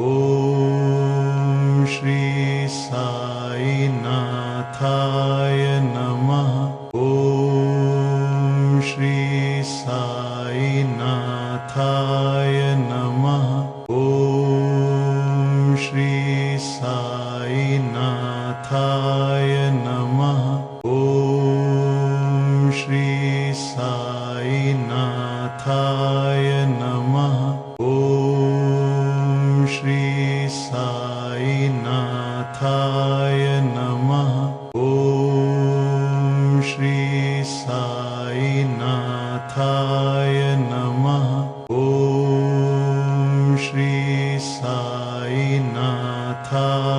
ॐ श्री साई नाथाय नमः। ॐ श्री साई नाथाय नमः। ॐ श्री साई नाथाय नमः। ॐ श्री साई नाथाय नमः। ॐ श्री साई नाथाय नमः। ॐ श्री साई नाथाय नमः। ॐ श्री साई नाथाय